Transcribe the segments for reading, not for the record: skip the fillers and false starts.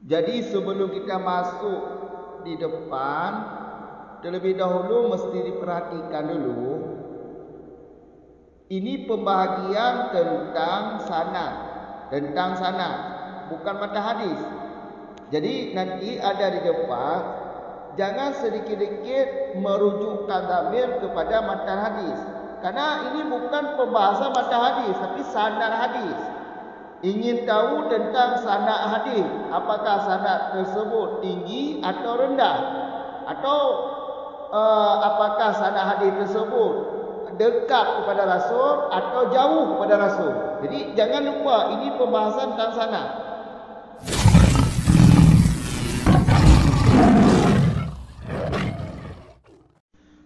Jadi sebelum kita masuk di depan, terlebih dahulu mesti diperhatikan dulu. Ini pembahagian tentang sanad, bukan mata hadis. Jadi nanti ada di depan, jangan sedikit-sedikit merujukkan dhamir kepada matan hadis. Karena ini bukan pembahasan matan hadis, tapi sanad hadis. Ingin tahu tentang sanad hadis, apakah sanad tersebut tinggi atau rendah, atau apakah sanad hadis tersebut dekat kepada Rasul atau jauh kepada Rasul. Jadi jangan lupa ini pembahasan tentang sanad.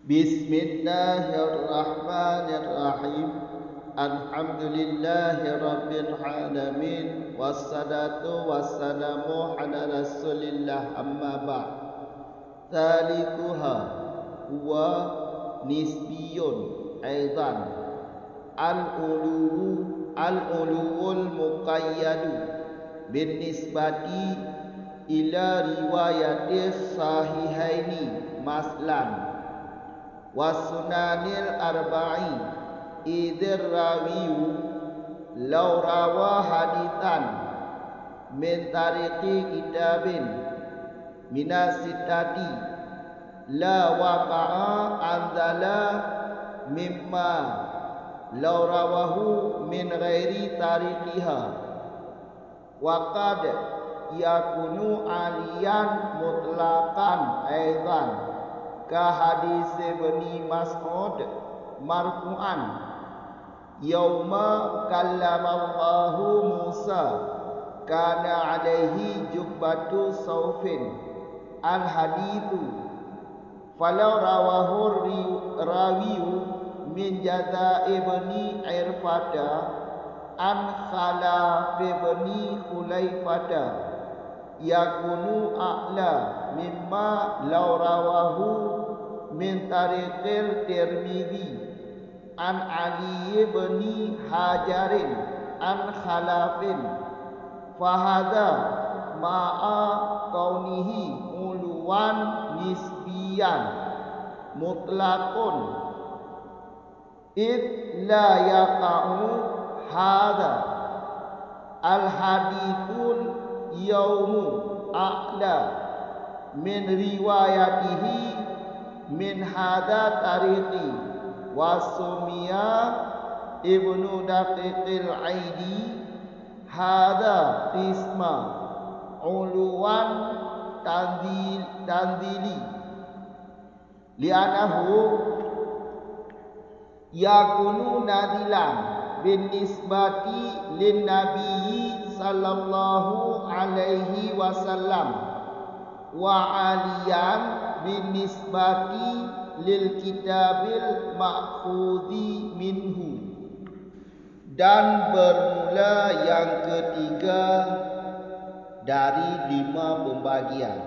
Bismillahirrahmanirrahim. Alhamdulillahi rabbil alamin. Wassalatu wassalamu ala rasulillah, amma ba'd. Thalithuha huwa nisbiyun aidan al-uluwul muqayyadu bin nisbati ila riwayatis sahihaini maslan wasunanil arba'i idzir rawiyu law rawa hadithan min tariqi kitabin minasitati la waqa'a anzala mimma law rawahu min ghairi tariqiha wa qad yakunu aliyan mutlaqan aidan ka hadis Ibni Mas'ud marfu'an yauma kallamallahu Musa kana alaihi jubbatu saufin al hadithu falau rawahu rawiyu min jaza ibni irfada an khalaf ibni khulaifada yakunu a'la mimma law rawahu min tariqil tirmidzi an ali ibni hajarin an khalafin fahadha ma'a kaunihi uluwan nisbiyan mutlaqun id la yaqa'u hadha al hadithul yaumu a'la min riwayatihi min hadha tariqi wasumiya ibnu daqiqil aidi hadha isma uluwan tanzili li'anahu yakunu nadilan bin nisbati lin nabiyyi sallallahu alaihi wasallam wa aliyan bin nisbati lil kitabil mahfudhi minhu. Dan bermula yang ketiga dari 5 pembagian,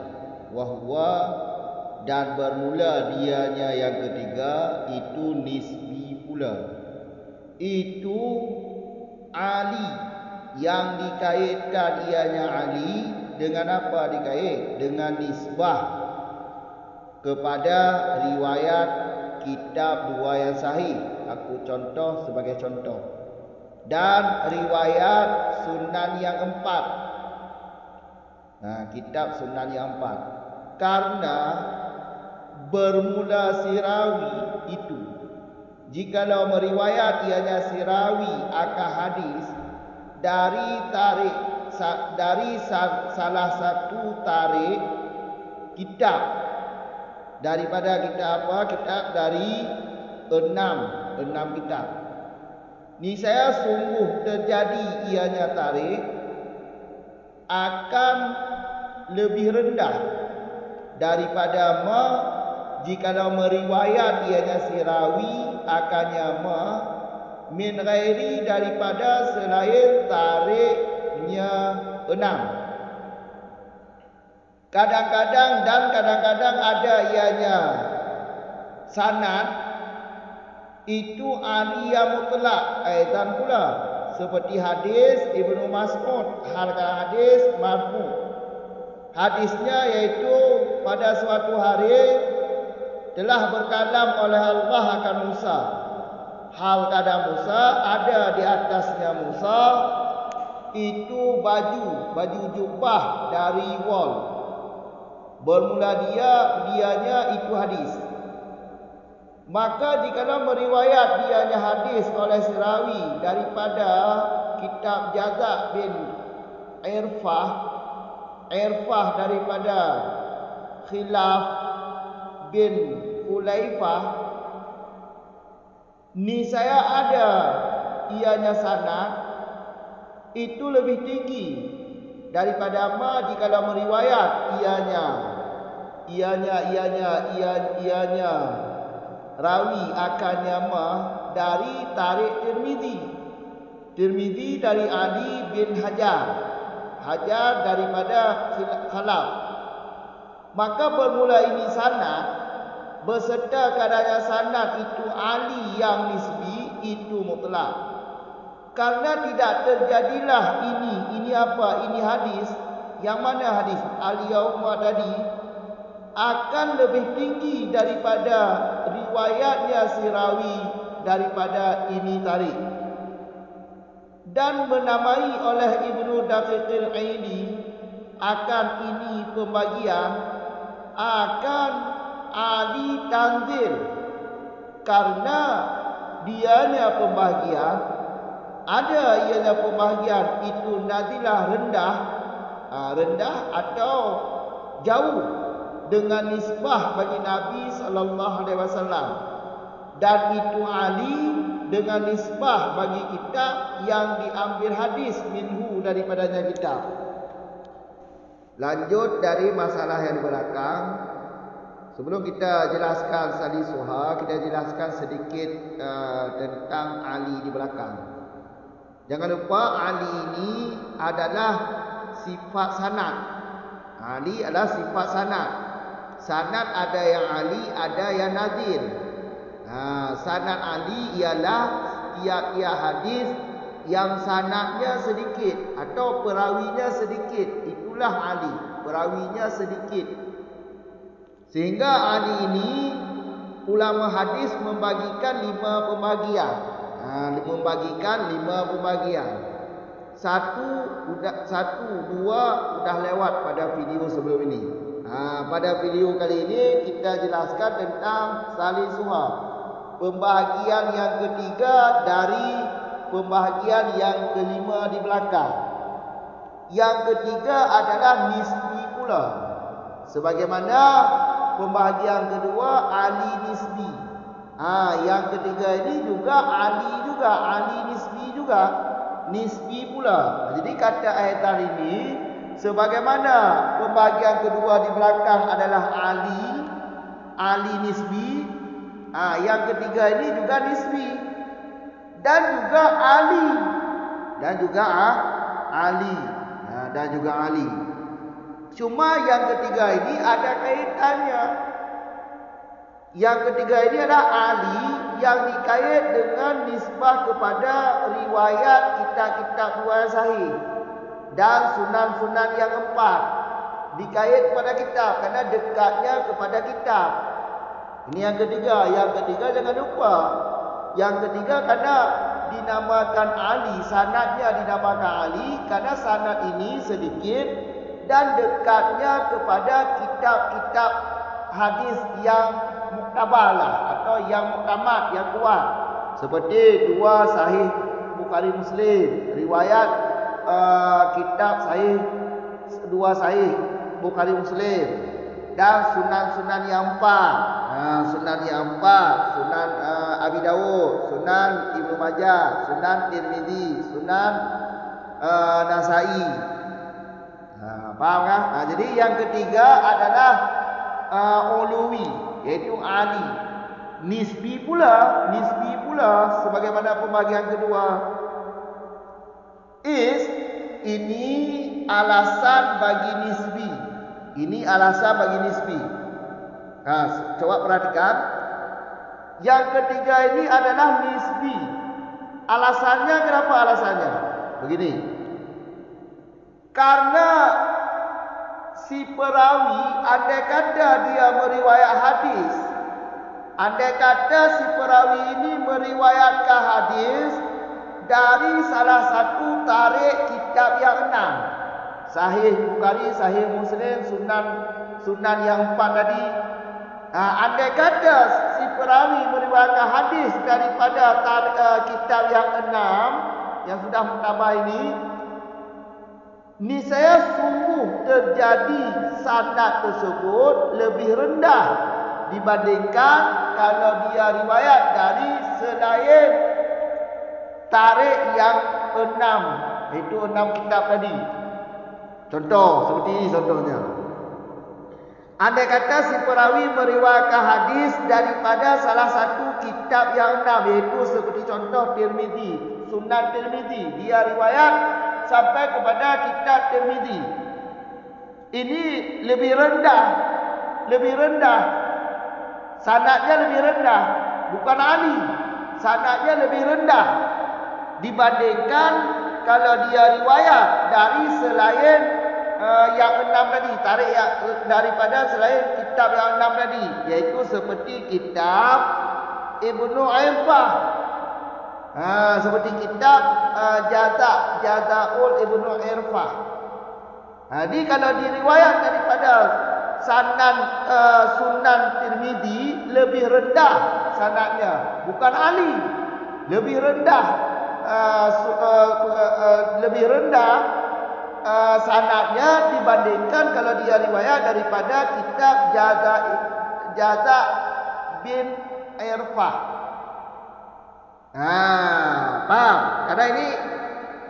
wahwa dan bermula dianya yang ketiga itu nisbi pula. Itu Ali yang dikaitkan ianya Ali dengan apa dikait? Dengan nisbah kepada riwayat kitab 2 yang sahih. Aku contoh sebagai contoh. Dan riwayat sunan yang 4. Nah, kitab sunan yang 4. Karena bermula si rawi itu, jikalau meriwayat ianya si rawi akan hadis dari salah satu tarik kitab, daripada kitab apa? Kitab dari 6 kitab. Ni saya sungguh terjadi ianya tarik akan lebih rendah daripada jikalau meriwayat ianya si rawi akannya min ghairi daripada selain tariknya 6. Kadang-kadang ada ianya sanad itu aliyah mutlak aidan pula, seperti hadis Ibnu Mas'ud, harga hadis marfu. Hadisnya yaitu pada suatu hari telah berkalam oleh Allah akan Musa. Hal keadaan Musa, ada di atasnya Musa itu baju jubah dari wol. Bermula dianya itu hadis. Maka jika meriwayat dianya hadis oleh sirawi daripada kitab Jazak bin Irfah daripada Khilaf bin Ulaifah, ni saya ada ianya sanad itu lebih tinggi daripada ma jika meriwayat ianya rawi akannya ma dari Tarik Tirmizi dari Ali bin Hajar daripada Khalaf. Maka bermula ini sanad beserta keadanya sanad itu Ali yang nisbi itu mutlak. Karena tidak terjadilah ini hadis. Yang mana hadis al-yauma tadi akan lebih tinggi daripada riwayatnya si rawi daripada ini tarik. Dan menamai oleh Ibnu Daqiqil Aidi akan ini pembagian akan Ali tanzil, karena dianya pembagian itu nazilah rendah atau jauh dengan nisbah bagi Nabi sallallahu alaihi wasallam, dan itu Ali dengan nisbah bagi kitab yang diambil hadis minhu daripadanya kitab. Lanjut dari masalah yang belakang. Sebelum kita jelaskan salisuha, kita jelaskan sedikit tentang Ali di belakang. Jangan lupa Ali ini adalah sifat sanad. Ali adalah sifat sanad. Sanad ada yang Ali, ada yang nazil. Sanad Ali ialah tiap-tiap hadis yang sanadnya sedikit atau perawinya sedikit. Itulah Ali, perawinya sedikit. Sehingga Ali ini ulama hadis membagikan 5 pembagian. Membagikan 5 pembagian. Satu, dua udah lewat pada video sebelum ini. Pada video kali ini kita jelaskan tentang salisuha, pembahagian yang ketiga dari pembahagian yang kelima di belakang. Yang ketiga adalah nisbi pula. Sebagaimana pembahagian kedua Ali nisbi. Yang ketiga ini juga Ali nisbi juga. Nisbi pula. Jadi kata ayat hari ini, sebagaimana pembahagian kedua di belakang adalah Ali nisbi, yang ketiga ini juga nisbi dan juga Ali dan juga Ali. Cuma yang ketiga ini ada kaitannya. Yang ketiga ini adalah Ali yang dikait dengan nisbah kepada riwayat kitab-kitab riwayat sahih dan sunan-sunan yang 4. Dikait kepada kitab karena dekatnya kepada kitab. Ini yang ketiga. Yang ketiga jangan lupa. Yang ketiga karena dinamakan Ali, sanadnya dinamakan Ali karena sanad ini sedikit dan dekatnya kepada kitab-kitab hadis yang muktabalah atau yang muktamad, yang kuat, seperti 2 sahih Bukhari Muslim, riwayat kitab sahih 2 sahih Bukhari Muslim, dan sunan-sunan yang 4, sunan Abi Dawud, sunan Ibnu Majah, sunan Tirmizi, sunan Nasai. Paham kan? Jadi yang ketiga adalah uluwi, yaitu Ali. Nisbi pula sebagaimana pembagian kedua. Ini alasan bagi nisbi. Ini alasan bagi nisbi. Coba perhatikan. Yang ketiga ini adalah nisbi. Alasannya kenapa alasannya? Begini. Karena si perawi andai kata dia meriwayat hadis, andai kata si perawi ini meriwayatkan hadis dari salah satu tarik kitab yang 6, Sahih Bukhari, Sahih Muslim, Sunan yang 4 tadi. Andai kata si perawi meriwayatkan hadis daripada kitab yang 6 yang sudah muktabah ini, niscaya sungguh terjadi sanad tersebut lebih rendah dibandingkan kalau dia riwayat dari selain tarik yang 6, iaitu 6 kitab tadi. Contoh seperti ini contohnya. Andai kata si perawi meriwayatkan hadis daripada salah satu kitab yang 6, iaitu seperti contoh Tirmizi, Sunan Tirmizi, dia riwayat sampai kepada kitab Tirmizi. Ini lebih rendah. Sanadnya lebih rendah, bukan ali. Sanadnya lebih rendah dibandingkan kalau dia riwayat dari selain yang 6 tadi, tarik daripada selain kitab yang 6 tadi, yaitu seperti kitab Ibnu Irfah. Seperti kitab Jazaul Ibnu Irfah. Jadi kalau diriwayat daripada Sunan Tirmizi lebih rendah sanadnya, bukan ali, lebih rendah sanadnya dibandingkan kalau dia riwayat daripada kitab Jaza bin Irfah. Paham? Karena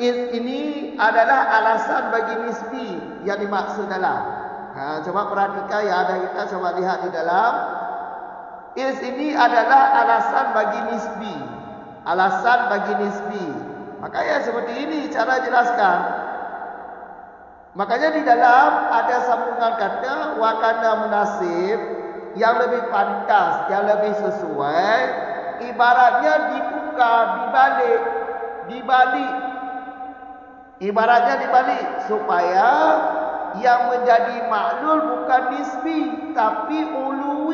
ini adalah alasan bagi nisbi yang dimaksud dalam. Coba perhatikan ya, ada kita coba lihat di dalam. Ini adalah alasan bagi nisbi. Alasan bagi nisbi. Makanya seperti ini cara jelaskan. Makanya di dalam ada sambungan kata wakana munasib, yang lebih pantas, yang lebih sesuai, ibaratnya ditukar, dibalik. Ibaratnya dibalik supaya yang menjadi maklul bukan nisbi tapi ulu.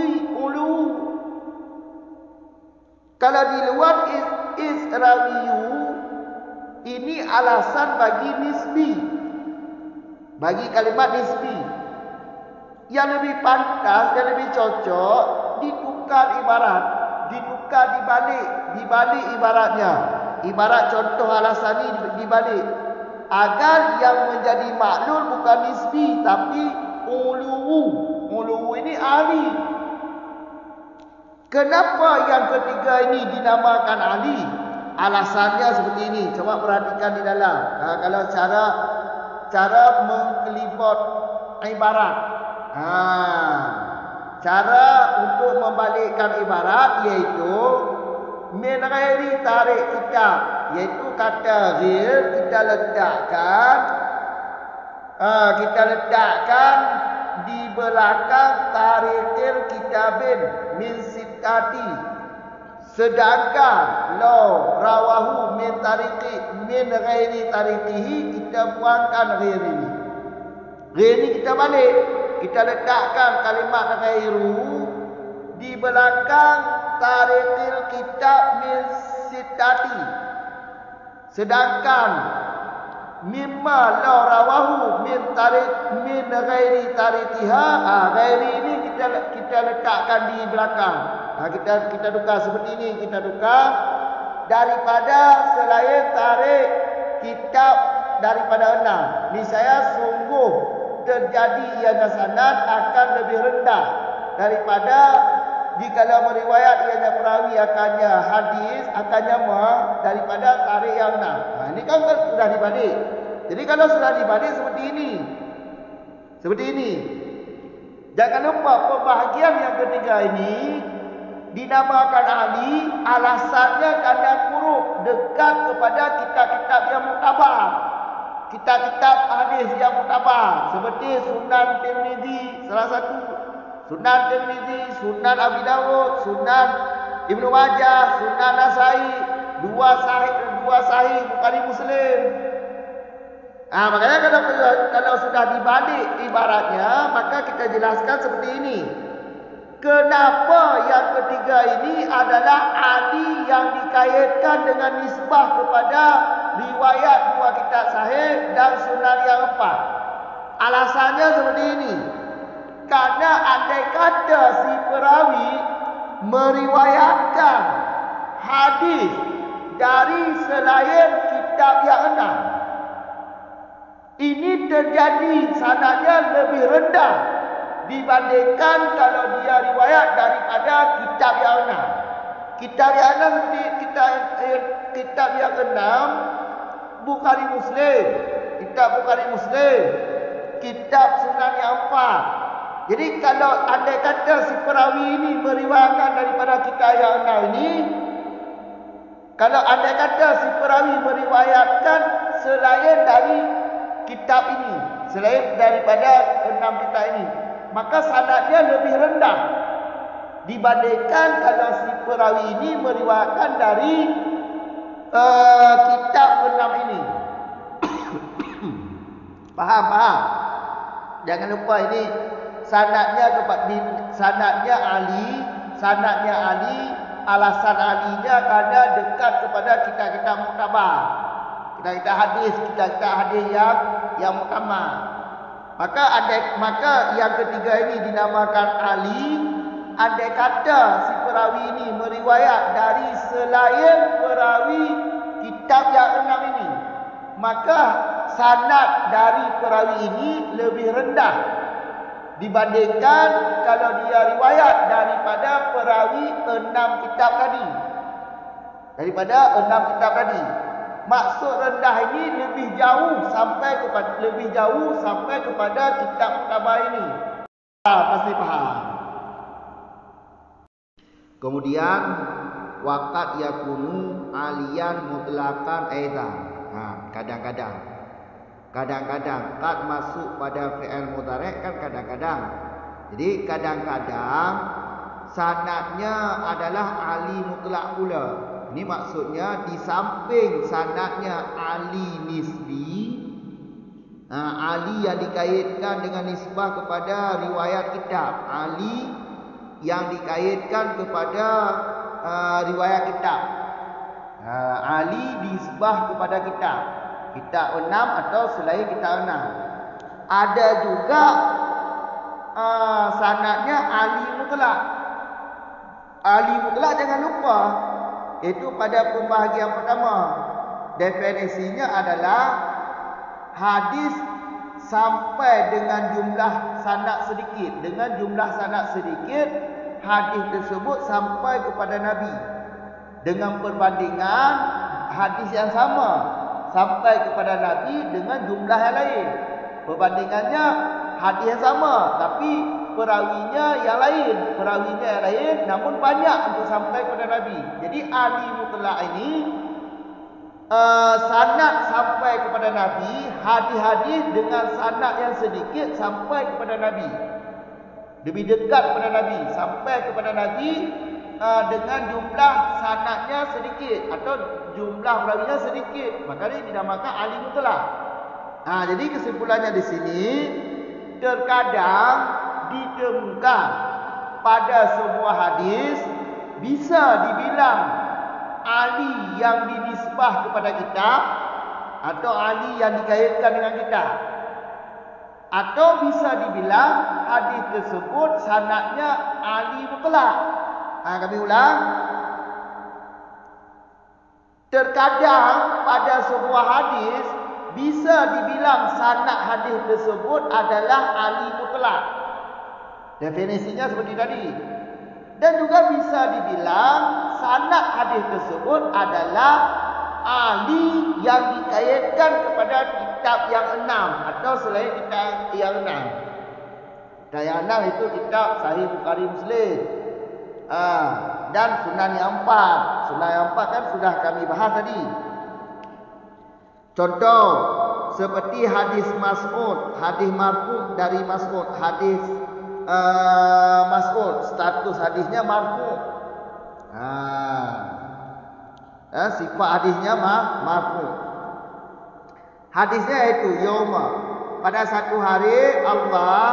Kalau di luar Israwiyu, ini alasan bagi nisbi, bagi kalimat nisbi. Yang lebih pantas dan lebih cocok ditukar ibarat, ditukar dibalik ibaratnya. Ibarat contoh alasan ini dibalik, agar yang menjadi maklul bukan nisbi tapi ulu ini ali. Kenapa yang ketiga ini dinamakan ali? Alasannya seperti ini. Coba perhatikan di dalam. Kalau cara mengkelibot ibarat. Cara untuk membalikkan ibarat iaitu min ghairi tarik kitab, iaitu kata ghair kita letakkan di belakang tarikil kitabin min sitati, sedangkan law rawahu min ghairi tarikihi, kita buangkan ghair ini. Ghair ini kita balik, kita letakkan kalimat ghairu di belakang tarikil kitab min sitati, sedangkan mimma law rawahu min ghairi tarikiha, ghairi ini kita letakkan di belakang. Kita tukar seperti ini, kita tukar daripada selain tarik kitab daripada 6. Ini saya sungguh terjadi ianya sanad akan lebih rendah daripada jikalau meriwayat ianya perawi akannya hadis akannya daripada tarik yang 6. Ini kan sudah dibalik. Jadi kalau sudah dibalik seperti ini. Jangan lupa pembahagian yang ketiga ini dinamakan ahli, alasannya karena kuruk dekat kepada kitab-kitab yang muktabar, kitab-kitab hadis yang muktabar, seperti Sunan Tirmizi, salah satu Sunan Tirmizi, Sunan Abi Dawud, Sunan Ibnu Majah, Sunan Nasai, dua sahih Bukhari Muslim. Makanya kalau sudah dibalik ibaratnya, maka kita jelaskan seperti ini. Kenapa yang ketiga ini adalah Ali yang dikaitkan dengan nisbah kepada riwayat dua kitab sahih dan sunan yang empat? Alasannya seperti ini. Karena andai kata si perawi meriwayatkan hadis dari selain kitab yang enam, ini terjadi sanadnya lebih rendah dibandingkan kalau dia riwayat daripada kitab yang enam. Kitab yang enam seperti kitab yang enam, Bukhari Muslim, kitab Bukhari Muslim, kitab Sunan yang empat. Jadi kalau andai kata si perawi ini meriwayatkan daripada kitab yang enam ini, kalau andai kata si perawi meriwayatkan selain dari kitab ini, selain daripada enam kitab ini, maka sanadnya lebih rendah dibandingkan kalau si perawi ini meriwayatkan dari kitab enam ini. Faham? Jangan lupa ini sanadnya Ali, alasan alinya karena dekat kepada kitab-kitab muktabar, kitab-kitab hadis yang muktamar. Maka yang ketiga ini dinamakan Ali. Andai kata si perawi ini meriwayat dari selain perawi kitab yang enam ini, maka sanad dari perawi ini lebih rendah dibandingkan kalau dia riwayat daripada perawi enam kitab tadi. Maksud rendah ini lebih jauh sampai kepada kitab muktabar ini. Pasti paham. Kemudian waqad yakunu aliyan mutlaqan aidan. Kadang-kadang qad masuk pada fi'il mudhari' kan kadang-kadang. Jadi kadang-kadang sanadnya adalah ali mutlak pula. Ini maksudnya di samping sanadnya ali nisbi, ali yang dikaitkan dengan nisbah kepada riwayat kitab, ali yang dikaitkan kepada riwayat kitab, ali nisbah kepada kitab 6 atau selain kitab 6. Ada juga sanadnya ali mutlak. Ali mutlak jangan lupa, itu pada pembahagian pertama. Definisinya adalah hadis sampai dengan jumlah sanad sedikit. Dengan jumlah sanad sedikit, hadis tersebut sampai kepada Nabi dengan perbandingan hadis yang sama sampai kepada Nabi dengan jumlah yang lain. Perbandingannya hadis yang sama tapi perawinya yang lain, namun banyak untuk sampai kepada Nabi. Jadi ali mutlak ini sanad sampai kepada Nabi, hadis-hadis dengan sanad yang sedikit sampai kepada Nabi, lebih dekat kepada Nabi, sampai kepada Nabi dengan jumlah sanadnya sedikit atau jumlah perawinya sedikit, maka ini dinamakan ali mutlak. Jadi kesimpulannya di sini, terkadang ditemukan pada sebuah hadis bisa dibilang ali yang dinisbah kepada kitab atau ali yang dikaitkan dengan kitab, atau bisa dibilang hadis tersebut sanadnya ali mutlak. Kami ulang. Terkadang pada sebuah hadis bisa dibilang sanad hadis tersebut adalah ali mutlak. Definisinya seperti tadi. Dan juga bisa dibilang sanad hadis tersebut adalah ali yang dikaitkan kepada kitab yang 6 atau selain kitab yang 6. Kitab yang 6 itu kitab Sahih Bukhari Muslim. Dan Sunan yang 4. Sunan yang 4 kan sudah kami bahas tadi. Contoh seperti hadis Mas'ud, hadis marfu dari Mas'ud, hadis Mas'ud, status hadisnya marfu. Sifat hadisnya marfu. Hadisnya itu yauma. Pada satu hari Allah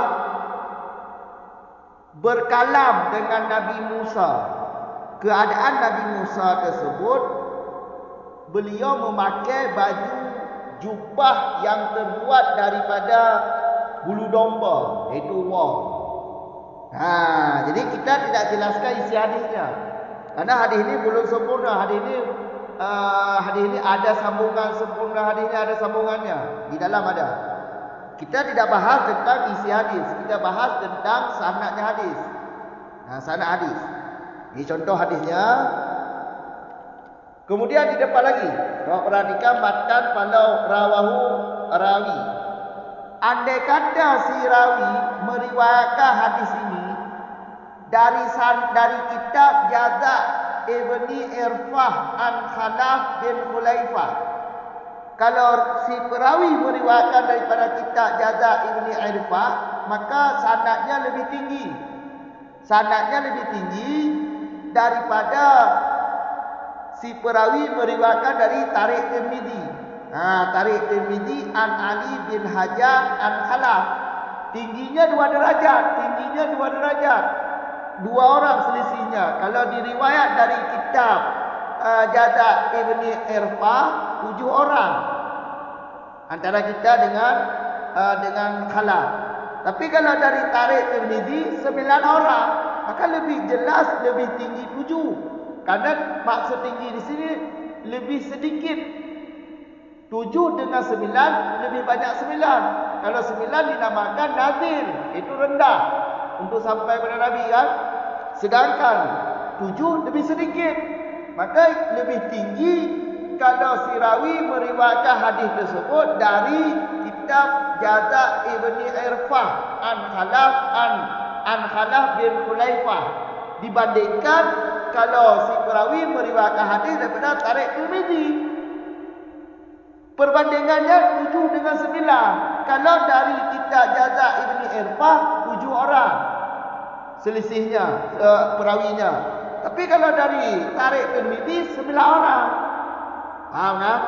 berkalam dengan Nabi Musa. Keadaan Nabi Musa tersebut, beliau memakai baju jubah yang terbuat daripada bulu domba, iaitu wool. Jadi kita tidak jelaskan isi hadisnya, karena hadis ini belum sempurna. Hadis ini ada sambungan sempurna, hadisnya ada sambungannya, di dalam ada. Kita tidak bahas tentang isi hadis, kita bahas tentang sanadnya hadis. Sanad hadis. Ini contoh hadisnya. Kemudian di depan lagi, perhatikan matan kalau rawahu rawi. Andai kata si rawi meriwayatkan hadis ini dari kitab Jaza Ibni Irfah an Khalaf bin Khulaifah. Kalau si perawi meriwayatkan daripada kitab Jaza Ibni Irfah, maka sanadnya lebih tinggi. Sanadnya lebih tinggi daripada si perawi meriwayatkan dari Tariq Tirmizi. Tariq Tirmizi an Ali bin Hajar an Khalaf. Tingginya 2 derajat, tingginya 2 derajat. 2 orang selisihnya. Kalau diriwayat dari kitab Jaza Ibni Irfah 7 orang antara kita dengan Khalaf. Tapi kalau dari Tariq Tirmizi 9 orang, maka lebih jelas lebih tinggi 7. Karena maksud tinggi di sini lebih sedikit. 7 dengan 9 lebih banyak 9. Kalau 9 dinamakan nazil, itu rendah untuk sampai kepada Nabi kan. Sedangkan 7 lebih sedikit, maka lebih tinggi kalau si rawi meriwayatkan hadis tersebut dari kitab Jaza Ibni Irfah an Khalaf bin Khulaifah, dibandingkan kalau si perawi meriwayatkan hadis daripada Tariq Tirmizi. Perbandingannya 7 dengan 9. Kalau dari kitab Jaza Ibni Irfah 7 orang selisihnya perawinya. Tapi kalau dari Tariq Tirmizi 9 orang. Faham kan?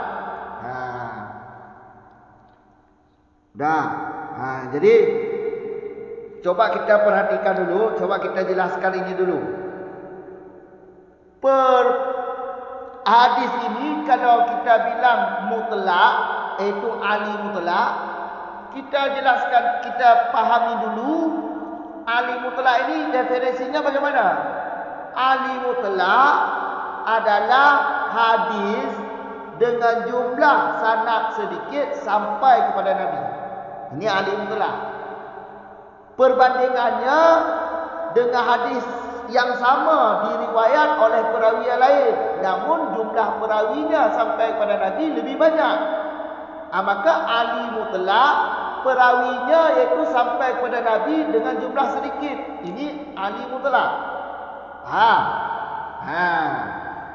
Jadi coba kita perhatikan dulu, coba kita jelaskan ini dulu. Hadis ini kalau kita bilang mutlak, iaitu ali mutlak, kita jelaskan, kita pahami dulu ali mutlak ini definisinya bagaimana. Ali mutlak adalah hadis dengan jumlah sanad sedikit sampai kepada Nabi. Ini ali mutlak. Perbandingannya dengan hadis yang sama diriwayat oleh perawi yang lain, namun jumlah perawinya sampai kepada Nabi lebih banyak. Maka ali mutlak, perawinya iaitu sampai kepada Nabi dengan jumlah sedikit. Ini ali mutlak.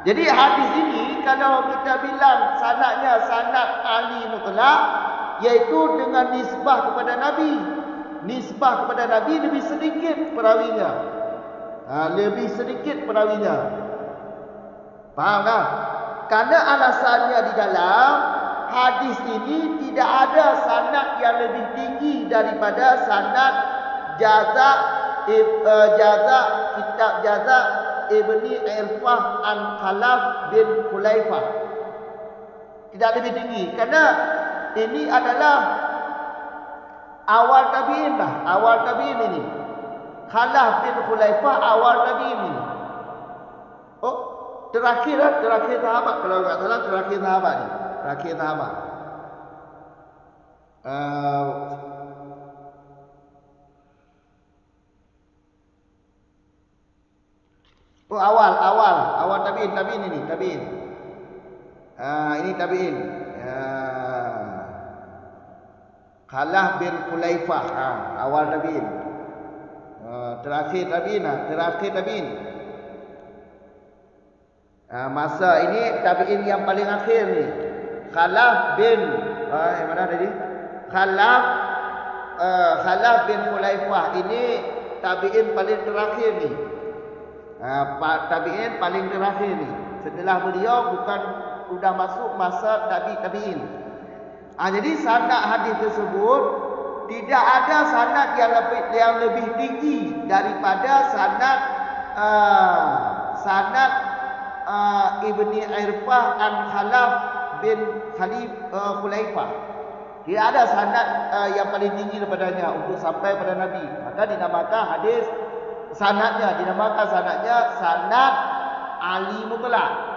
Jadi hadis ini kalau kita bilang sanadnya sanad ali mutlak, iaitu dengan nisbah kepada Nabi. Nisbah kepada Nabi lebih sedikit perawinya. Lebih sedikit perawinya. Faham tak? Karena alasannya di dalam hadis ini tidak ada sanad yang lebih tinggi daripada sanad kitab Jaza Ibni Irfah an Khalaf bin Khulaifah. Tidak lebih tinggi, karena ini adalah awal tabi'in lah. Awal tabi'in ini. Khalaf bin Khulaifah awal tabi'in ini. Terakhir sahabat. Kalau tak salah terakhir sahabat ni. Terakhir sahabat. Awal tabi'in ini, tabi'in. Ini tabi'in. Khalaf bin Khulaifah, awal tabi'in. Terakhir tabi'in. Masa ini tabi'in yang paling akhir ni. Khalaf bin mana tadi? Khalaf bin Khulaifah ini tabi'in paling terakhir ni. Tabi'in paling terakhir ni. Setelah beliau bukan sudah masuk masa tabi'in. Jadi sanad hadis tersebut tidak ada sanad yang lebih tinggi daripada sanad Ibni Irfah an Khalaf bin Khulaifah. Tidak ada sanad yang paling tinggi daripadanya untuk sampai pada Nabi. Maka dinamakan sanadnya sanad Ali mutlak.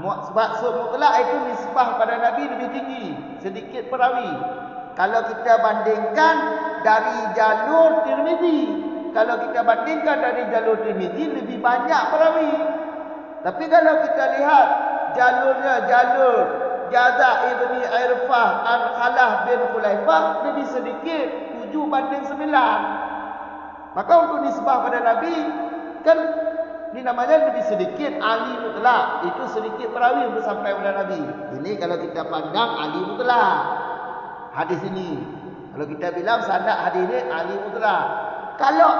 Maksud mutlak itu nisbah pada Nabi lebih tinggi, sedikit perawi. Kalau kita bandingkan dari jalur Tirmizi, lebih banyak perawi. Tapi kalau kita lihat jalur Jaza Ibni Irfah an Khalaf bin Khulaifah lebih sedikit, 7:9. Maka untuk nisbah pada Nabi kan ini namanya lebih sedikit Ali mutlak. Itu sedikit perawi untuk sampai pada Nabi. Ini kalau kita pandang Ali mutlak. Hadis ini, kalau kita bilang sanad hadis ini Ali mutlak. Kalau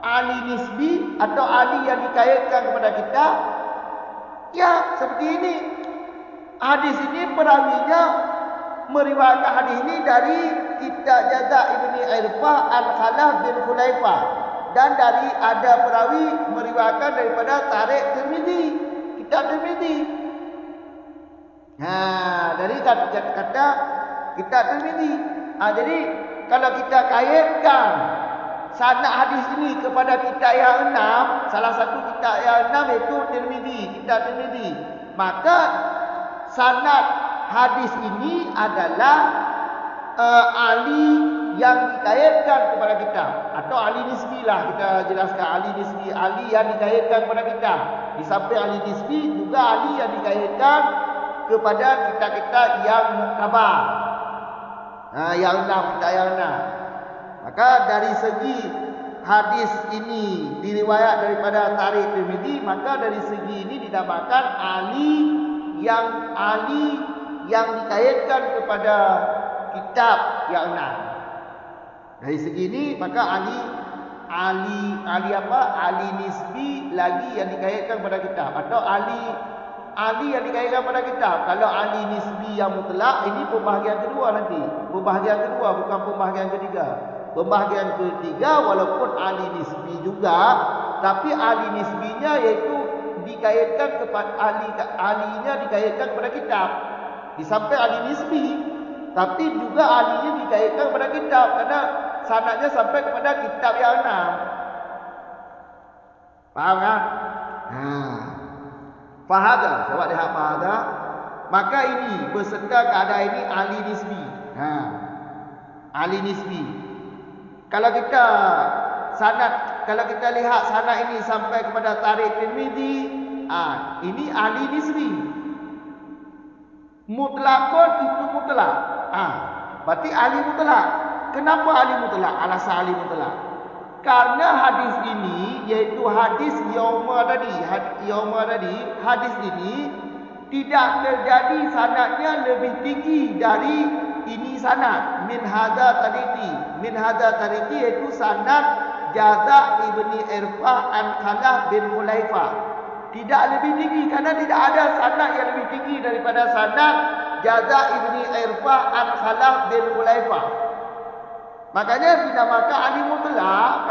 Ali nisbi atau Ali yang dikaitkan kepada kita, ya seperti ini. Hadis ini perawinya meriwayatkan hadis ini dari kitab Jaza Ibni Irfah an Khalaf bin Khulaifah, dan dari ada perawi meriwayatkan daripada Tariq Tirmizi, kitab Tirmizi. Dari kata kitab Tirmizi. Jadi kalau kita kaitkan sanad hadis ini kepada kitab yang 6, salah satu kitab yang 6 itu kitab Tirmizi, maka sanad hadis ini adalah Ali yang dikaitkan kepada kita, atau Ali nisbi lah kita jelaskan, Ali nisbi, Ali yang dikaitkan kepada kita. Di samping Ali nisbi juga Ali yang dikaitkan kepada kita yang muktabar. Yang 6, kita yang 6. Maka dari segi hadis ini diriwayat daripada Tariq Tirmizi, maka dari segi ini dinamakan Ali yang dikaitkan kepada kitab yang 6. Dari segi ini maka Ali nisbi lagi yang dikaitkan kepada kitab, atau Ali yang dikaitkan kepada kitab. Kalau Ali nisbi yang mutlak, ini pembahagian kedua nanti. Pembahagian kedua, bukan pembahagian ketiga. Pembahagian ketiga walaupun Ali nisbi juga, tapi Ali nisbinya yaitu dikaitkan kepada alinya dikaitkan kepada kitab. Di samping Ali nisbi, tapi juga alinya dikaitkan kepada kitab, karena sanadnya sampai kepada kitab yang 6. Faham kan? Fahada, sebab lihat fahada, maka ini beserta keadaan ini Ali nisbi. Ali nisbi. Kalau kita lihat sanad ini sampai kepada Tariq Tirmizi, ini Ali nisbi. Mutlakun itu mutlak. Berarti Ali mutlak. Kenapa Ali mutlak? Alasan Ali mutlak, karena hadis ini yaitu hadis yauma tadi. Hadis ini tidak terjadi sanadnya lebih tinggi dari ini sanad min hadza tariqi yaitu sanad Jaza Ibni Irfah an Khalaf bin Khulaifah. Tidak lebih tinggi, karena tidak ada sanad yang lebih tinggi daripada sanad Jaza Ibni Irfah an Khalaf bin Khulaifah. Makanya dinamakan Ali mutlak,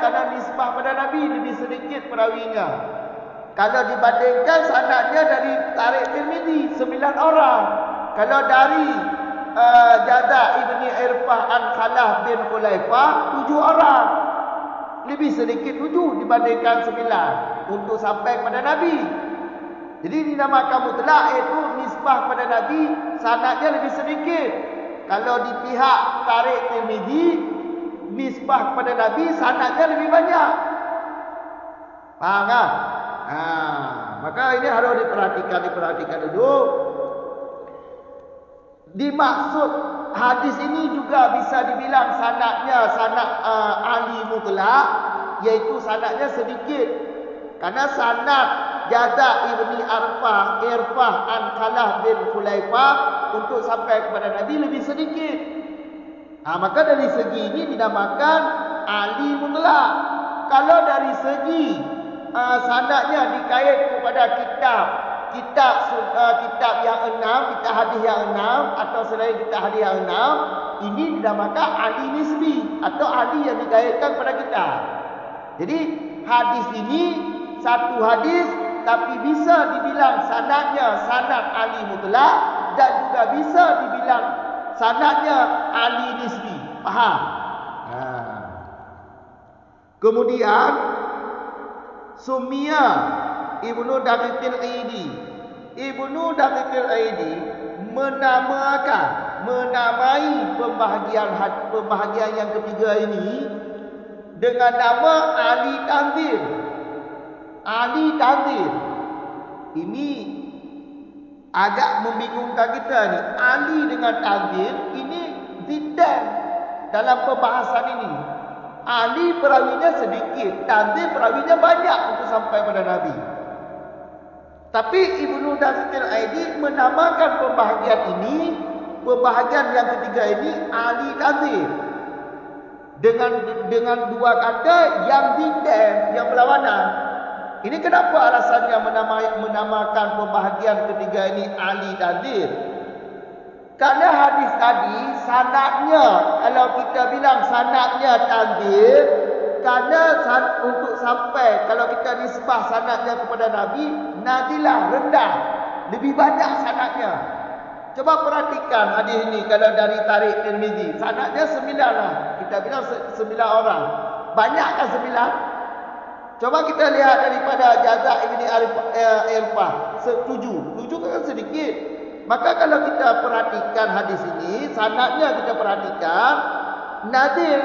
karena nisbah pada Nabi lebih sedikit perawinya. Kalau dibandingkan sanadnya dari Tariq Tirmizi 9 orang, kalau dari Jaza Ibni Irfah an Khalaf bin Khulaifah 7 orang. Lebih sedikit 7 dibandingkan 9 untuk sampai kepada Nabi. Jadi dinamakan mutlak, iaitu nisbah pada Nabi sanadnya lebih sedikit. Kalau di pihak Tariq Tirmizi, nisbah kepada Nabi sanadnya lebih banyak. Faham tak? Maka ini harus diperhatikan dulu. Dimaksud hadis ini juga bisa dibilang sanadnya sanad Ali mutlak, yaitu sanadnya sedikit. Karena sanad Jaza Ibni Irfah an Khalaf bin Khulaifah untuk sampai kepada Nabi lebih sedikit. Maka dari segi ini dinamakan Ali mutlak. Kalau dari segi sanadnya dikait kepada kitab kitab yang 6, kitab hadis yang 6 atau selain kitab hadis yang 6, ini dinamakan ahli nisbi atau ahli yang dikaitkan pada kita. Jadi hadis ini satu hadis tapi bisa dibilang sanadnya sanad ahli mutlak dan juga bisa dibilang sanadnya ahli nisbi. Faham? Kemudian Sumia Ibnu Daqiqil Aidi. Ibnu Daqiqil Aidi menamai pembahagian yang ketiga ini dengan nama ahli tanzir. Ahli tanzir. Ini agak membingungkan kita ni. Ahli dengan tanzir ini ziddan dalam pembahasan ini. Ahli perawinya sedikit, tanzir perawinya banyak untuk sampai pada Nabi. Tapi Ibnu Daqiqil Aidi menamakan pembahagian yang ketiga ini ahli tanzir dengan dua kata yang ziddan, yang berlawanan. Ini kenapa alasannya menamakan pembahagian ketiga ini ahli tanzir? Karena hadis tadi sanadnya, kalau kita bilang sanadnya tanzir, karena untuk sampai kalau kita nisbah sanadnya kepada Nabi, nazilah rendah, lebih banyak sanadnya. Coba perhatikan hadis ini kalau dari Tariq Tirmizi, sanadnya 9 lah. Kita bilang 9 orang. Banyakkah 9? Coba kita lihat daripada Jazak Ibni Irfah, 7 kan sedikit. Maka kalau kita perhatikan hadis ini, sanadnya kita perhatikan, nazil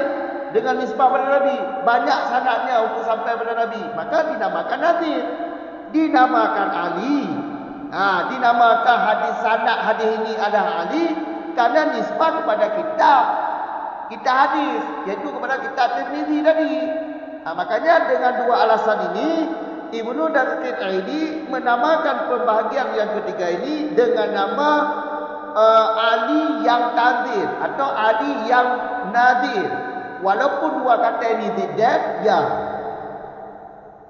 dengan nisbah pada Nabi, banyak sanadnya untuk sampai pada Nabi, maka dinamakan nazil, dinamakan ali. Dinamakan sanad hadis ini adalah ali karena nisbah kepada kitab hadis, yaitu kepada kitab Tirmizi tadi. Makanya dengan dua alasan ini Ibnu Daqiqil Aidi menamakan pembahagian yang ketiga ini dengan nama ali yang tanzir atau ali yang nadir. Walaupun dua kata ini ziddan, ya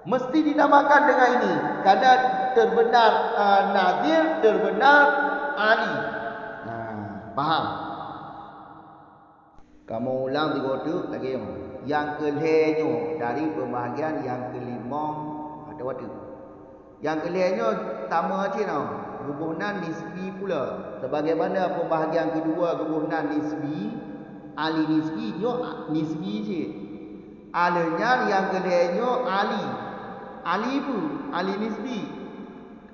mesti dinamakan dengan ini karena terbenar nadir, terbenar ali. Faham? Kamu ulang 3 tu lagi yang kelihnya dari pembahagian yang kelima. Yang kelihnya sama je tau, gubuhnan nisbi pula. Sebagaimana pembahagian kedua gubuhnan nisbi, ali nisbi, nyo nisbi je. Alanya yang kelihnya ali pun ali nisbi.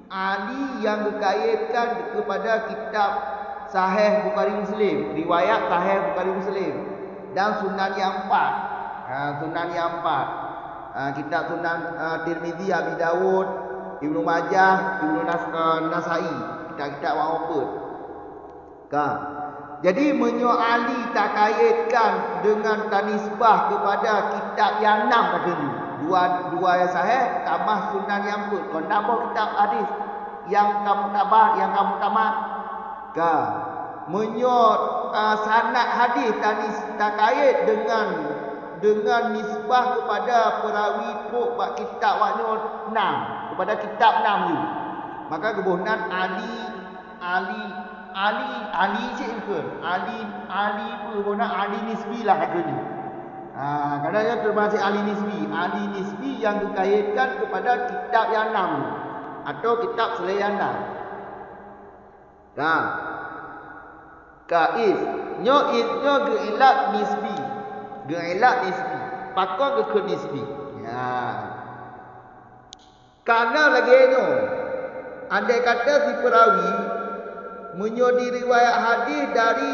Ali yang dikaitkan kepada kitab Sahih Bukhari Muslim, riwayat Sahih Bukhari Muslim dan sunan yang 4. Sunan yang 4. Kitab Sunan Tirmizi, Abi Dawud, Ibnu Majah, Ibnu Nasai, kitab-kitab yang open. Jadi menyoali tak kaitkan dengan tanisbah kepada kitab yang 6 katanya. Dua yang sahih tambah sunan yang open. Kalau tambah kitab hadis yang kamu tambah, yang kamu tamat. Sanad hadis tak kait dengan nisbah kepada perawi pok bab kitab waktu 6 kepada kitab 6 tu, maka kebunan ali cik ke ali kebunan ali nisbi lah katanya. Kadang-kadang termasuk ali nisbi yang dikaitkan kepada kitab yang 6 atau kitab selain yang 6. Kaiz nyo geilat nisbi, pakar ke nisbi. Karena lagi nyo andai kata si perawi menyodi riwayat hadis dari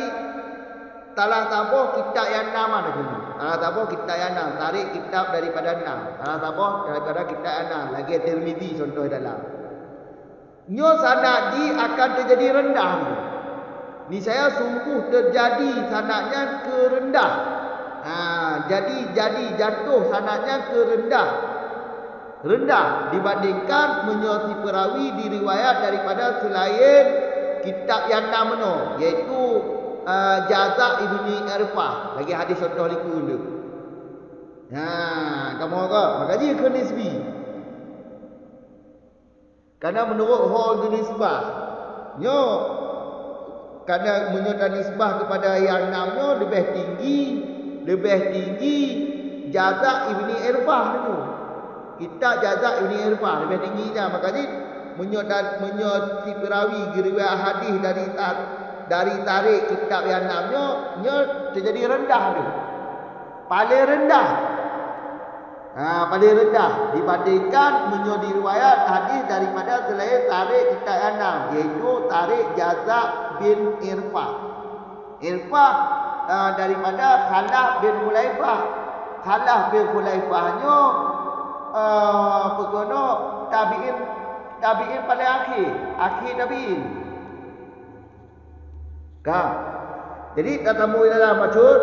talah taboh kitab yang 6 ada dulu. Talah taboh kitab yang 6, tarik kitab daripada 6. Talah taboh daripada kitab yang 6, lagi Tirmizi contoh dalam. Nyo sanad akan terjadi rendah. Ni saya sungguh terjadi sanadnya ke rendah. Jadi jatuh sanadnya ke rendah dibandingkan menyoti perawi diriwayat daripada selain kitab yang 6 meno, iaitu Jazak Ibni Irfah. Lagi hadis contoh liku dulu. Kamu ke makanya ke nisbi. Karena menurut hal nisbah, nyo karena menyertai nisbah kepada yang namanya lebih tinggi Jazak Ibni Irfah tu. Kita Jazak Ibni Irfah lebih tingginya, makanya menyertai perawi riwayat hadis dari tarik kitab yang namanya terjadi rendah tu. Paling rendah. Paling rendah dibandingkan menyertai riwayat hadis daripada selain tarik kitab yang enam, iaitu tarik Jazak bin Irfah. Irfah daripada Khalaf bin Khulaifah. Khalaf bin Khulaifahnya pegono tabi'in paling akhir tabi'in. Jadi tatamu dalam maksud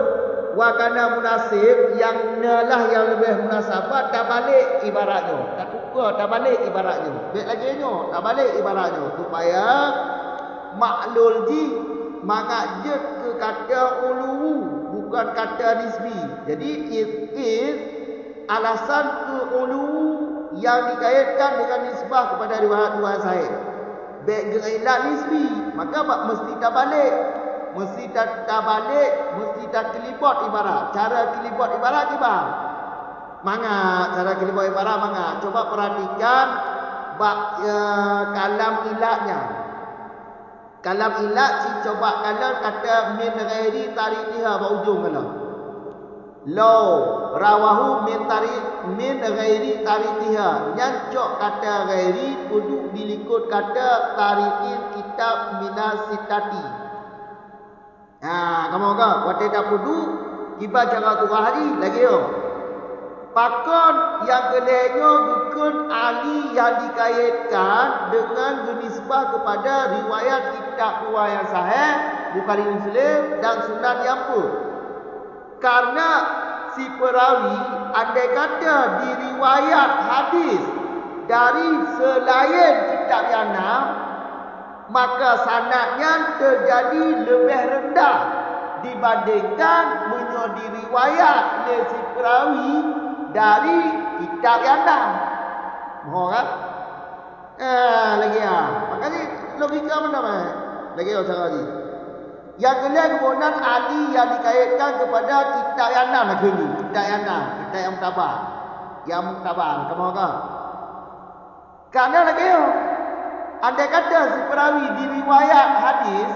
wa kana munasib yang nalah yang lebih munasabah tak balik ibaratnya. Tak tukar tak balik ibaratnya. Baik lagi nyo tak balik ibaratnya supaya maklul ji mengajut ke kata ulu bukan kata nisbi. Jadi it is alasan ke ulu yang dikaitkan dengan nisbah kepada riwayat sahih. Baik gailah nisbi, maka mesti tak balik. Mesti tak balik, mesti tak kelibot ibarat. Cara kelibot ibarat tiba. Manga cara kelibot ibarat manga. Coba perhatikan kalam ilatnya. Kalam ilat si coba kalau kata min ghairi tariqiha ujung kalau. Law rawahu min ghairi tariqiha. Nyancok kata ghairi kudu dilikut kata tariqin kitab minasitati. Kamu kan waktu tak kudu iba jangan tu hari lagi yo. Pakon yang kedainya bukan ahli yang dikaitkan dengan jenisbah kepada riwayat kitab riwayat sahih Bukhari Muslim dan Sunan yang pun. Karena si perawi andai kata di riwayat hadis dari selain kitab yang enam, maka sanadnya terjadi lebih rendah dibandingkan menyodi riwayat oleh si perawi dari kitab yang enam. Mohon kan? Lagi ya. Makanya logika mana lagi cara ni. Yang kedua kemudian ahli yang dikaitkan kepada kitab yang enam lagi ni. Kitab yang enam, kitab yang mutabar. Yang mutabar, kamu kan? Karena lagi yo. Andai kata si perawi di riwayat hadis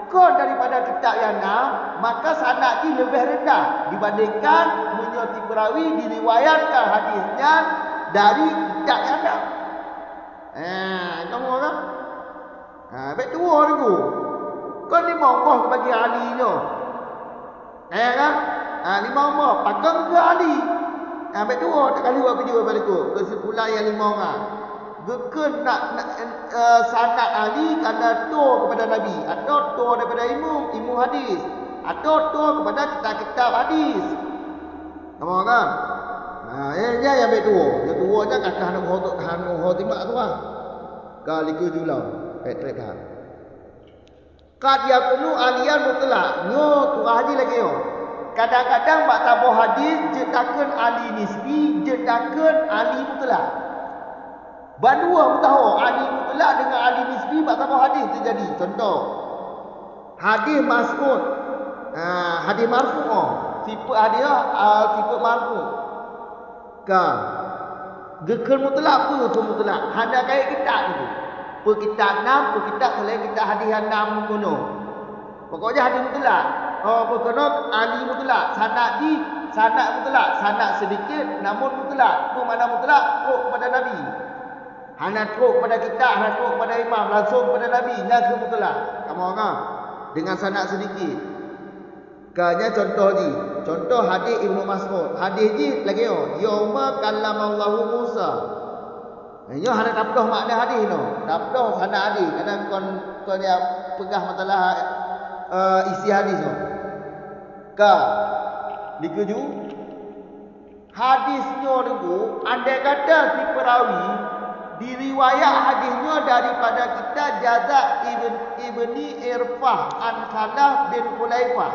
kau daripada kitab yang enam, maka sanad ini lebih rendah dibandingkan menyoti perawi diriwayatkan hadisnya dari kitab yang enam. Kamu kan? Baik tua dulu. Kau ni mau bagi ahlinya. Kan? Lima orang pakai ke ahli. Baik tua tak kali buat video balik tu. Kesimpulan yang 5 orang. Bukan nak sanad ahli kerana tu kepada Nabi atau tu daripada ilmu hadis atau tu kepada kitab-kitab hadis. Kamu kan? Dia yang baik tua. Yang tua je kakak hanu khotimah tu lah. Kali ke julau. Petrek dah. Kad yakunu alian mutlak. Nyo tu haji lagi yo. Kadang-kadang bak tabuh hadis jetakan ahli nisbi, jetakan ahli mutlak. Bandua tahu ahli mutlak dengan ahli nisbi tak tahu hadis terjadi. Contoh hadis mas'ud, hadis marfu', sifat hadis sifat marfu'. Kan gekal mutlak pun mutlak. Hanya kayak kita itu. Per kitab 6, per kitab selain kita hadis 6 kuno. Pokoknya hadis mutlak. Berkenal ahli mutlak, sanad mutlak, sanad sedikit namun mutlak. Tu mana mutlak? Kepada Nabi. Hanya teruk pada kita, hanya teruk pada imam, langsung pada Nabi. Yang kebetulan. Kamu orang dengan sanad sedikit. Kanya contoh ni. Contoh hadis Ibnu Mas'ud. Hadis ni lagi yo. Yauma kallamallahu Musa. Ini hanya tapdah makna hadis no. Tapdah sanad hadis. Kadang kau dia pegah masalah isi hadis no. Dikeju hadisnya itu andai kata si perawi diriwayat hadisnya daripada kita Jazak ibni Irfah an Khalaf bin Khulaifah.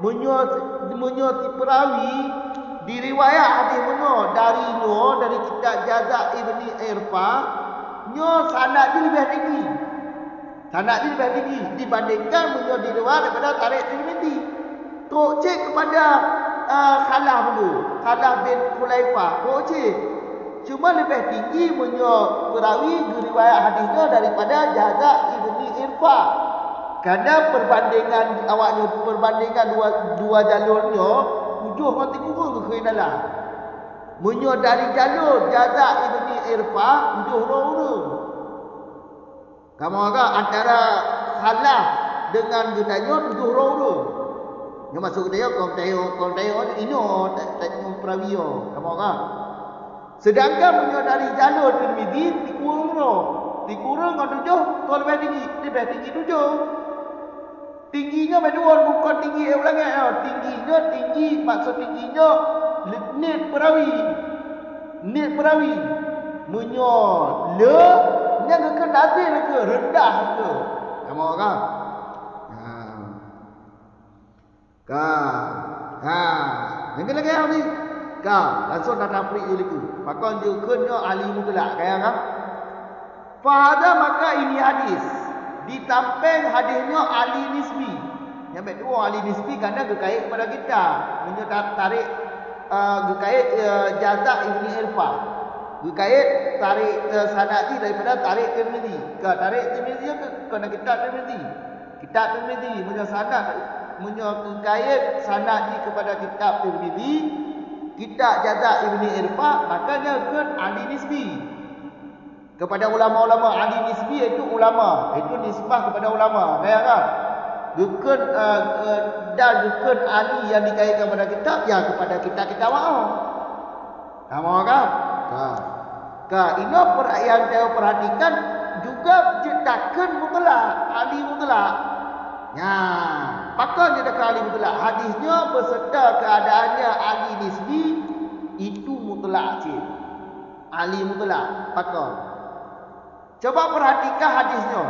Menyo si perawi diriwayat hadis dari kita Jazak ibni Irfah nyo sanad dia lebih tinggi. Sanad dia lebih tinggi dibandingkan menyo di luar daripada tarik Tirmizi. Tok cek kepada Khalaf dulu. Khalaf bin Khulaifah. Tok cek. Cuma lebih tinggi menyo perawi riwayat hadisnya daripada Jazak ibni Irfah. Kerana perbandingan dua jalurnya, tujuh mati kurung ke dalam. Menyo dari jalur Jazak ibni Irfah, tujuh orang. Kamu agak antara Khalaf dengan Gedanyo tujuh orang. Yang masuk dia kau tengok ini tak perawi. Kamu agak. Sedangkan menyo dari jalur Tirmizi dikurung dengan tujuh, tu lebih tinggi tujuh. Tingginya berdua bukan tinggi ulangan. Tinggi maksud tingginya nit perawi. Menyo le yang ke nabi ke rendah ke. Kamu orang. Yang lagi apa ni? Langsung dah tafrik je liku. Maka dia kena ahli mutlak kaya kan? Fahada maka ini hadis. Ditampeng hadisnya ahli nisbi. Yang kedua ahli nisbi kerana gekait kepada kita. Menyertai tarik gekait Jazak ibni Irfah. Gekait tarik sanad daripada tarik Tirmizi. Tarik Tirmizi kerana kitab Tirmizi. Kitab Tirmizi menyertai sanad gekait sanad kepada kitab Tirmizi. Kitab Jazak ibni Irfah makanya kan ahli nisbi. Kepada ulama-ulama ahli nisbi itu ulama, itu nisbah kepada ulama. Kaya kan? Bukan dan bukan ahli yang dikaitkan kepada kitab ya kepada kitab wa'am. Kamu kan? Ini yang saya perhatikan juga cetakan mutlak, ahli mutlak. Ya, pakar dia dah ahli mutlak. Hadisnya beserta keadaannya ahli nisbi itu mutlak cik. Ahli mutlak, pakar. Coba perhatikan hadisnya.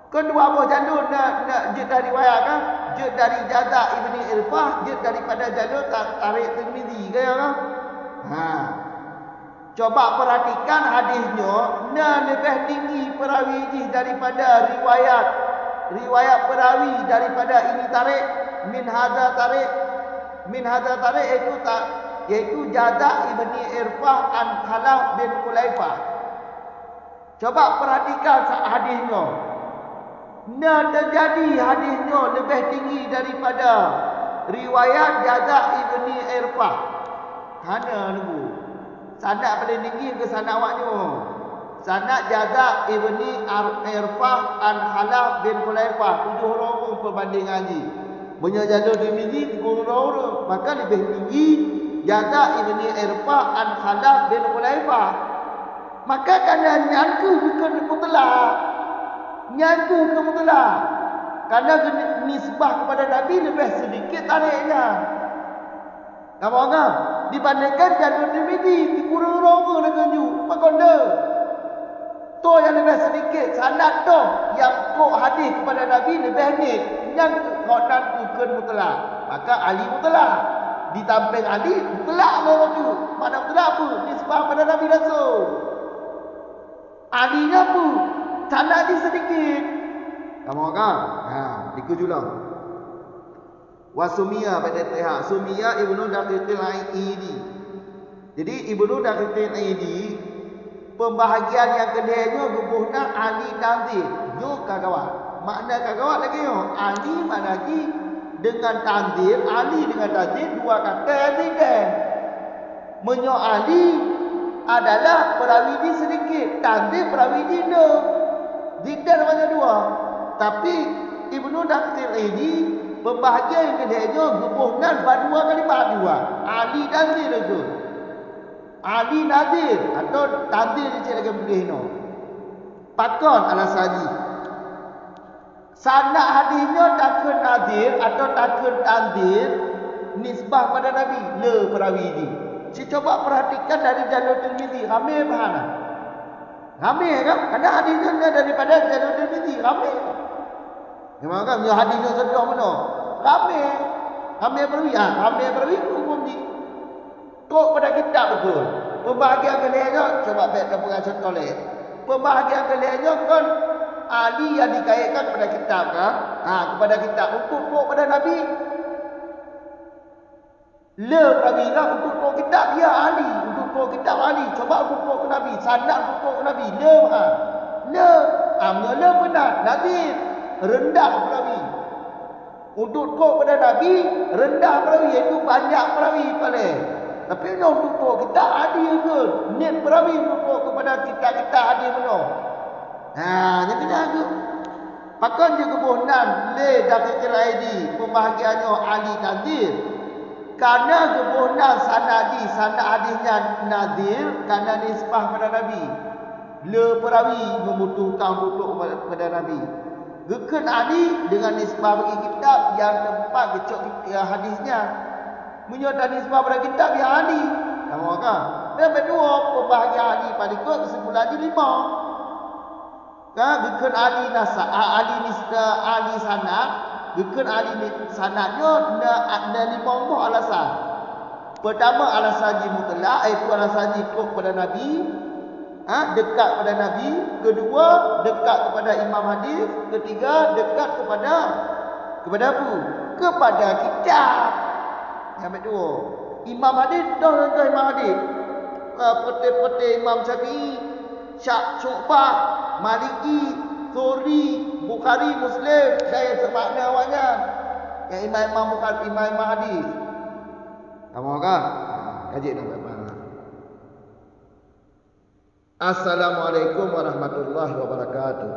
Kedua buah jalur nak je dari riwayat kan? Je dari Jazak ibni Irfah, je daripada jalur tarik Tirmizi kan? Coba perhatikan hadisnya, lebih tinggi perawi ini daripada riwayat perawi daripada ini tarik min hadza tarik iaitu Jazak ibni Irfah an Khalaf bin Khulaifah. Coba perhatikan hadisnya. Terjadi hadisnya lebih tinggi daripada riwayat Jazak ibni Irfah. Kerana nunggu sanad paling tinggi ke sanad awaknya. Sanad Jazak ibni Irfah an Khalaf bin Khulaifah. 7 orang perbandingan ni. Punya jalur Tirmizi 3 orang. Maka lebih tinggi Jazak ibni Irfah an Khalaf bin Khulaifah. Maka kerana nyangka ke mutlak. Kerana nisbah kepada Nabi lebih sedikit tariknya. Kamu anggap? Dibandingkan jalur Tirmizi dikurang orang dengan you. Maka tu yang lebih sedikit sanad tu yang kok hadis kepada Nabi lebih ni yang konan bukan mutlak. Maka ahli mutlak ditamping ahli mutlak orang tu. Mana mutlak apa? Nisbah pada Nabi langsung. Ahlinya apa? Sanad dia sedikit. Kamu kan? Dikujulang. Wasumia pada pihak Sumia Ibnu Daqiqil Aidi. Jadi Ibnu Daqiqil Aidi pembahagian yang keduanya gubuhna ahli tanzil. Yo kagawat. Makna kagawat lagi yo. Ahli mana lagi dengan tanzil, ahli dengan tanzil dua kata yang tidak. Menyo ahli adalah perawi di sedikit, tanzil perawi di no. Tidak namanya dua. Tapi Ibnu Daqiqil Aidi pembahagian yang keduanya gubuhna dua kalimat dua. Ahli tanzil itu. Ali Nadir atau Tadir dia lagi boleh no. Pakon Al-Asadi. Sanad hadisnya takun Nadir atau takun Tadir nisbah pada Nabi le perawi ini. Coba perhatikan dari jalur Tirmizi, ramai bahan. Ramai kan? Karena hadisnya daripada jalur Tirmizi, ramai. Memang kan dia hadisnya sedang mana? Ramai perawi. Ramai perawi hukum ni. Kok pada kitab betul. Pembahagian kaliannya coba baik dan pengajar toleh. Pembahagian kaliannya kan ahli yang dikaitkan kepada kitab kan? Kepada kitab untuk kepada Nabi. Le perawi lah untuk kitab dia ahli, untuk kitab ahli. Coba untuk Nabi, sanad untuk Nabi. Le le benar. Nabi rendah perawi. Untuk kepada Nabi rendah perawi, iaitu banyak perawi paling. Tapi untuk kita adil ke? Niat perawi untuk kepada kita adil benar. Dia kena tu. Pakan je kebohongan le dapat ID pembahagiannya ahli nadir. Karena kebohongan sanad hadisnya nadir karena nisbah pada Nabi. Le perawi membutuhkan untuk kepada Nabi. Gekan ahli dengan nisbah bagi kitab yang tempat kecok hadisnya. Menyatakan nisbah pada kitab yang ahli. Sama kan? Dan kedua, pembahagian ahli pada kesimpulan di 5. Kan? Gekan ahli nasa, ahli sanad. Gekan ahli sanadnya ada 5 alasan. Pertama, alasan mutlak, iaitu alasan ikut kepada Nabi. Dekat kepada Nabi. Kedua, dekat kepada imam hadis. Ketiga, dekat kepada apa? Kepada kitab. Yang kedua, imam hadis dah imam hadis. Putih-putih Imam Syafi'i, Syu'bah, Maliki, Thuri, Bukhari, Muslim, saya semakna awaknya. Yang imam Bukhari, imam hadis. Kamu kan? Kaji nak apa? Assalamualaikum warahmatullahi wabarakatuh.